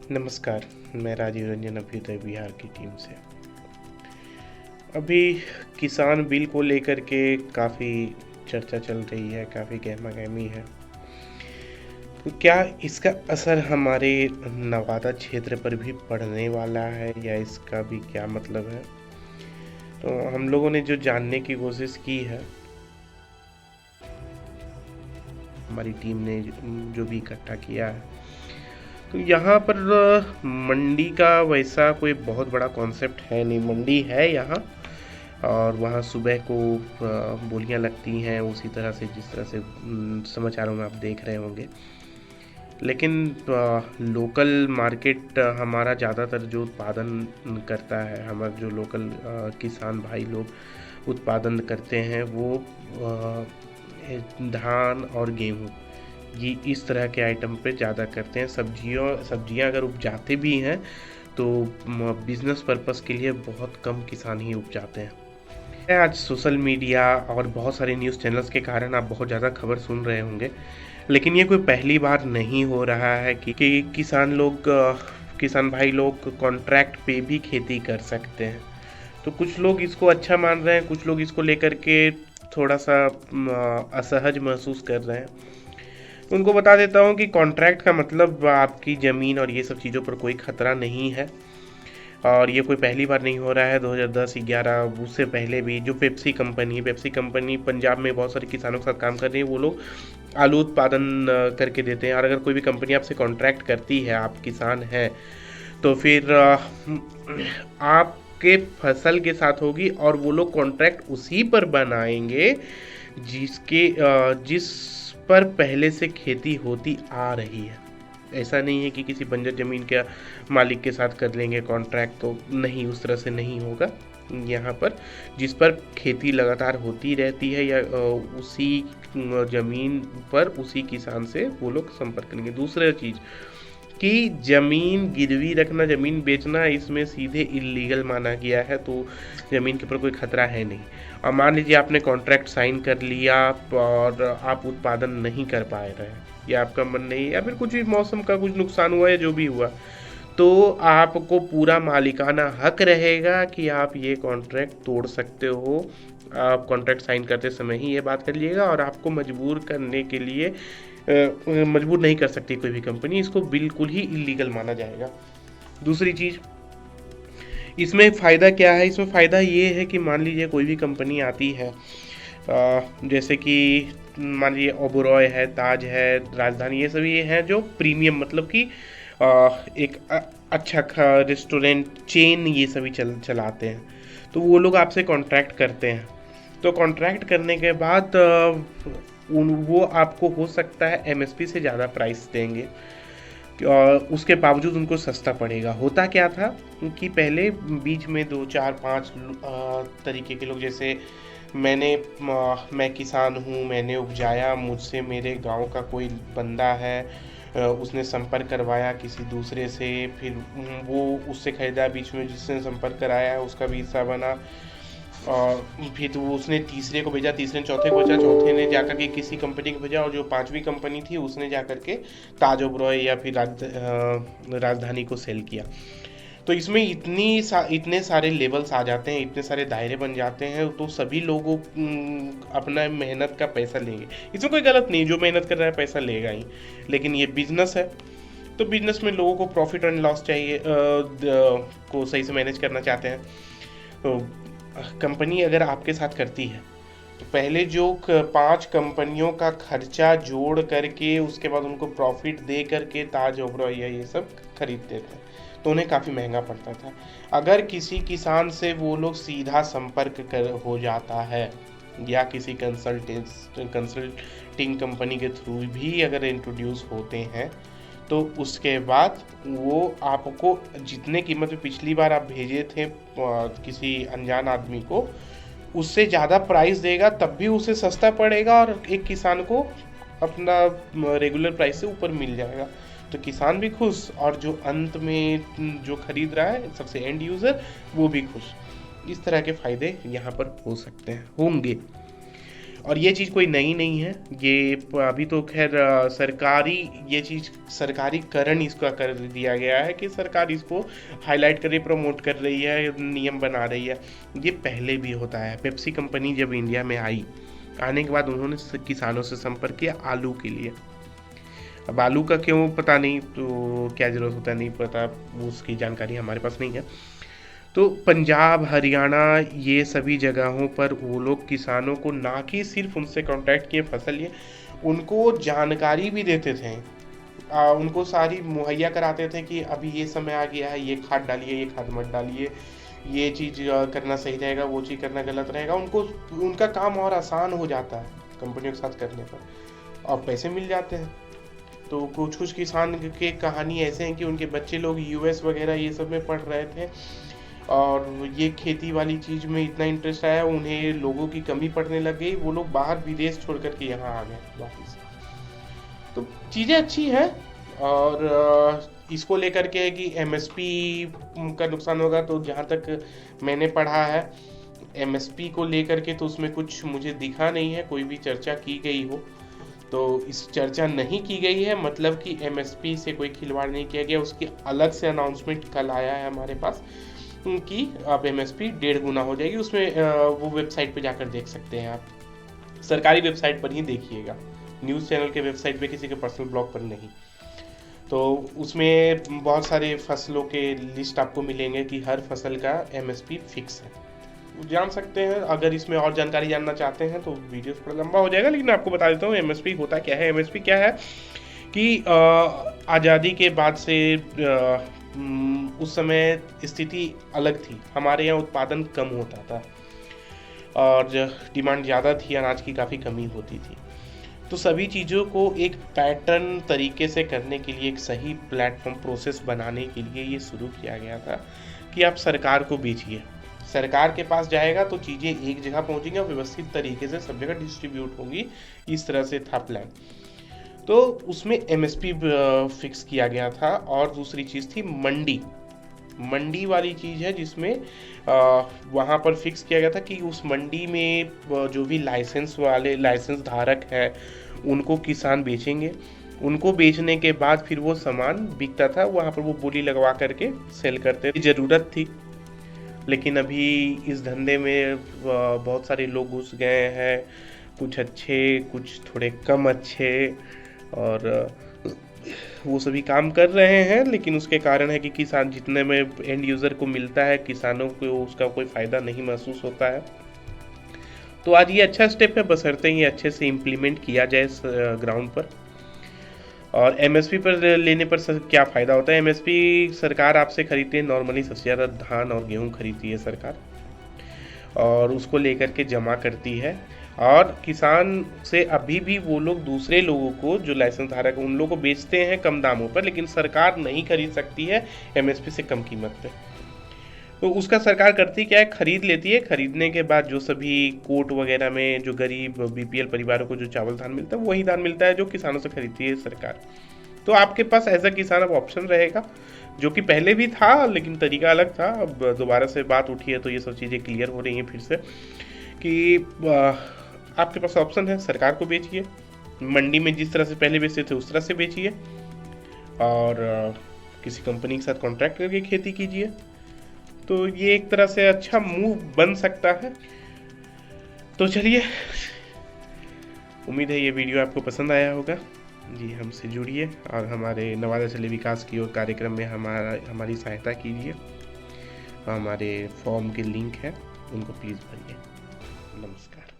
नमस्कार, मैं राजीव रंजन अभ्युदय बिहार की टीम से। अभी किसान बिल को लेकर के काफ़ी चर्चा चल रही है, काफ़ी गहमा-गहमी है। तो क्या इसका असर हमारे नवादा क्षेत्र पर भी पड़ने वाला है या इसका भी क्या मतलब है? तो हम लोगों ने जो जानने की कोशिश की है, हमारी टीम ने जो भी इकट्ठा किया है, तो यहाँ पर मंडी का वैसा कोई बहुत बड़ा कॉन्सेप्ट है नहीं। मंडी है यहाँ और वहाँ सुबह को बोलियाँ लगती हैं उसी तरह से जिस तरह से समाचारों में आप देख रहे होंगे। लेकिन लोकल मार्केट हमारा ज़्यादातर जो उत्पादन करता है, हमारे जो लोकल किसान भाई लोग उत्पादन करते हैं वो धान और गेहूँ, ये इस तरह के आइटम पे ज़्यादा करते हैं। सब्जियाँ अगर उपजाते भी हैं तो बिज़नेस पर्पस के लिए बहुत कम किसान ही उपजाते हैं। आज सोशल मीडिया और बहुत सारे न्यूज़ चैनल्स के कारण आप बहुत ज़्यादा खबर सुन रहे होंगे, लेकिन ये कोई पहली बार नहीं हो रहा है कि किसान भाई लोग कॉन्ट्रैक्ट पे भी खेती कर सकते हैं। तो कुछ लोग इसको अच्छा मान रहे हैं, कुछ लोग इसको लेकर के थोड़ा सा असहज महसूस कर रहे हैं। उनको बता देता हूँ कि कॉन्ट्रैक्ट का मतलब आपकी ज़मीन और ये सब चीज़ों पर कोई खतरा नहीं है और ये कोई पहली बार नहीं हो रहा है। 2010-11 उससे पहले भी जो पेप्सी कंपनी पंजाब में बहुत सारे किसानों के साथ काम कर रही है। वो लोग आलू उत्पादन करके देते हैं और अगर कोई भी कंपनी आपसे कॉन्ट्रैक्ट करती है, आप किसान हैं, तो फिर आपके फसल के साथ होगी और वो लोग कॉन्ट्रैक्ट उसी पर बनाएंगे जिस पर पहले से खेती होती आ रही है। ऐसा नहीं है कि किसी बंजर ज़मीन के मालिक के साथ कर लेंगे कॉन्ट्रैक्ट, तो नहीं, उस तरह से नहीं होगा। यहाँ पर जिस पर खेती लगातार होती रहती है या उसी ज़मीन पर उसी किसान से वो लोग संपर्क करेंगे। दूसरा चीज़ कि ज़मीन गिरवी रखना, ज़मीन बेचना, इसमें सीधे इल्लीगल माना गया है, तो ज़मीन के ऊपर कोई खतरा है नहीं। और मान लीजिए आपने कॉन्ट्रैक्ट साइन कर लिया और आप उत्पादन नहीं कर पा रहे हैं या आपका मन नहीं, या फिर कुछ भी मौसम का कुछ नुकसान हुआ या जो भी हुआ, तो आपको पूरा मालिकाना हक रहेगा कि आप ये कॉन्ट्रैक्ट तोड़ सकते हो। आप कॉन्ट्रैक्ट साइन करते समय ही ये बात कर लीजिएगा और आपको मजबूर करने के लिए मजबूर नहीं कर सकती कोई भी कंपनी। इसको बिल्कुल ही इलीगल माना जाएगा। दूसरी चीज़, इसमें फ़ायदा क्या है? इसमें फ़ायदा ये है कि मान लीजिए कोई भी कंपनी आती है, जैसे कि मान लीजिए ओबरॉय है, ताज है, राजधानी, ये सभी हैं जो प्रीमियम, मतलब कि एक अच्छा रेस्टोरेंट चेन ये सभी चलाते हैं। तो वो लोग आपसे कॉन्ट्रैक्ट करते हैं। तो कॉन्ट्रैक्ट करने के बाद वो आपको हो सकता है एमएसपी से ज़्यादा प्राइस देंगे और उसके बावजूद उनको सस्ता पड़ेगा। होता क्या था कि पहले बीच में 2, 4, 5 तरीके के लोग, जैसे मैं किसान हूँ, मैंने उपजाया, मुझसे मेरे गांव का कोई बंदा है, उसने संपर्क करवाया किसी दूसरे से, फिर वो उससे खरीदा, बीच में जिसने संपर्क कराया है उसका भी हिस्सा बना, और फिर तो उसने तीसरे को भेजा, तीसरे ने चौथे को भेजा, चौथे ने जाकर के किसी कंपनी को भेजा और जो पांचवी कंपनी थी उसने जाकर के ताज ओबरॉय या फिर राजधानी को सेल किया। तो इसमें इतने सारे लेवल्स आ जाते हैं, इतने सारे दायरे बन जाते हैं, तो सभी लोगों अपना मेहनत का पैसा लेंगे। इसमें कोई गलत नहीं, जो मेहनत कर रहा है पैसा लेगा ही, लेकिन ये बिजनेस है, तो बिजनेस में लोगों को प्रॉफिट एंड लॉस चाहिए, को सही से मैनेज करना चाहते हैं। तो कंपनी अगर आपके साथ करती है तो पहले जो 5 कंपनियों का खर्चा जोड़ करके उसके बाद उनको प्रॉफिट दे करके ताज ओबरॉय या ये सब खरीदते थे, तो उन्हें काफ़ी महंगा पड़ता था। अगर किसी किसान से वो लोग सीधा संपर्क हो जाता है या किसी कंसल्टिंग कंपनी के थ्रू भी अगर इंट्रोड्यूस होते हैं, तो उसके बाद वो आपको जितने कीमत में पिछली बार आप भेजे थे किसी अनजान आदमी को, उससे ज़्यादा प्राइस देगा, तब भी उसे सस्ता पड़ेगा और एक किसान को अपना रेगुलर प्राइस से ऊपर मिल जाएगा। तो किसान भी खुश और जो अंत में जो खरीद रहा है, सबसे एंड यूज़र, वो भी खुश। इस तरह के फ़ायदे यहाँ पर हो सकते हैं, होंगे। और ये चीज़ कोई नई नहीं है, ये अभी तो खैर सरकारी, ये चीज़ सरकारीकरण इसका कर दिया गया है कि सरकार इसको हाईलाइट कर रही, प्रमोट कर रही है, नियम बना रही है। ये पहले भी होता है। पेप्सी कंपनी जब इंडिया में आई, आने के बाद उन्होंने किसानों से संपर्क किया आलू के लिए। अब आलू का क्यों पता नहीं, तो क्या ज़रूरत होता है नहीं पता, उसकी जानकारी हमारे पास नहीं है। तो पंजाब, हरियाणा, ये सभी जगहों पर वो लोग किसानों को ना कि सिर्फ उनसे कांटेक्ट किए फसल लिए, उनको जानकारी भी देते थे, उनको सारी मुहैया कराते थे कि अभी ये समय आ गया है, ये खाद डालिए, ये खाद मत डालिए, ये चीज़ करना सही रहेगा, वो चीज़ करना गलत रहेगा। उनको उनका काम और आसान हो जाता है कंपनियों के साथ करने पर, और पैसे मिल जाते हैं। तो कुछ कुछ किसान के कहानी ऐसे हैं कि उनके बच्चे लोग यूएस वगैरह ये सब में पढ़ रहे थे, और ये खेती वाली चीज़ में इतना इंटरेस्ट आया, उन्हें लोगों की कमी पड़ने लग गई, वो लोग बाहर विदेश छोड़ करके यहाँ आ गए वापस। तो चीज़ें अच्छी हैं, और इसको लेकर के है कि एमएसपी का नुकसान होगा, तो जहाँ तक मैंने पढ़ा है एमएसपी को लेकर के तो उसमें कुछ मुझे दिखा नहीं है कोई भी चर्चा की गई हो। तो इस चर्चा नहीं की गई है मतलब कि एमएसपी से कोई खिलवाड़ नहीं किया गया। उसकी अलग से अनाउंसमेंट कल आया है हमारे पास कि अब एमएसपी 1.5 गुना हो जाएगी। उसमें वो वेबसाइट पे जाकर देख सकते हैं, आप सरकारी वेबसाइट पर ही देखिएगा, न्यूज़ चैनल के वेबसाइट पे, किसी के पर्सनल ब्लॉग पर नहीं। तो उसमें बहुत सारे फसलों के लिस्ट आपको मिलेंगे कि हर फसल का एमएसपी फिक्स है, जान सकते हैं। अगर इसमें और जानकारी जानना चाहते हैं तो वीडियो थोड़ा लंबा हो जाएगा, लेकिन आपको बता देता हूँ एमएसपी होता क्या है। एमएसपी क्या है कि आज़ादी के बाद से उस समय स्थिति अलग थी, हमारे यहाँ उत्पादन कम होता था और डिमांड ज़्यादा थी, अनाज की काफ़ी कमी होती थी। तो सभी चीज़ों को एक पैटर्न तरीके से करने के लिए, एक सही प्लेटफॉर्म प्रोसेस बनाने के लिए ये शुरू किया गया था कि आप सरकार को बेचिए, सरकार के पास जाएगा तो चीज़ें एक जगह पहुंचेंगी और व्यवस्थित तरीके से सब जगह डिस्ट्रीब्यूट होंगी, इस तरह से था प्लान। तो उसमें एमएसपी फिक्स किया गया था। और दूसरी चीज़ थी मंडी वाली चीज़ है, जिसमें वहाँ पर फिक्स किया गया था कि उस मंडी में जो भी लाइसेंस धारक है उनको किसान बेचेंगे, उनको बेचने के बाद फिर वो सामान बिकता था, वहाँ पर वो बोली लगवा करके सेल करते थे। ज़रूरत थी, लेकिन अभी इस धंधे में बहुत सारे लोग घुस गए हैं, कुछ अच्छे कुछ थोड़े कम अच्छे, और वो सभी काम कर रहे हैं। लेकिन उसके कारण है कि किसान जितने में एंड यूज़र को मिलता है, किसानों को उसका कोई फ़ायदा नहीं महसूस होता है। तो आज ये अच्छा स्टेप है, बशर्ते ये अच्छे से इम्प्लीमेंट किया जाए ग्राउंड पर। और एमएसपी पर लेने पर क्या फ़ायदा होता है। एमएसपी सरकार आपसे खरीदती है, नॉर्मली सबसे ज़्यादा धान और गेहूँ खरीदती है सरकार, और उसको लेकर के जमा करती है। और किसान से अभी भी वो लोग दूसरे लोगों को, जो लाइसेंस धारक उन लोगों को बेचते हैं कम दामों पर, लेकिन सरकार नहीं खरीद सकती है एमएसपी से कम कीमत पे। तो उसका सरकार करती क्या है, खरीद लेती है। खरीदने के बाद जो सभी कोर्ट वगैरह में जो गरीब बीपीएल परिवारों को जो चावल धान मिलता है, वही धान मिलता है जो किसानों से खरीदती है सरकार। तो आपके पास एज अ किसान अब ऑप्शन रहेगा, जो कि पहले भी था लेकिन तरीका अलग था। अब दोबारा से बात उठी है तो ये सब चीज़ें क्लियर हो रही हैं फिर से कि आपके पास ऑप्शन है, सरकार को बेचिए, मंडी में जिस तरह से पहले बेचते थे उस तरह से बेचिए, और किसी कंपनी के साथ कॉन्ट्रैक्ट करके खेती कीजिए। तो ये एक तरह से अच्छा मूव बन सकता है। तो चलिए, उम्मीद है ये वीडियो आपको पसंद आया होगा जी। हमसे जुड़िए और हमारे नवादा चले विकास की ओर कार्यक्रम में हमारी सहायता कीजिए। हमारे फॉर्म के लिंक है, उनको प्लीज़ भरिए। नमस्कार।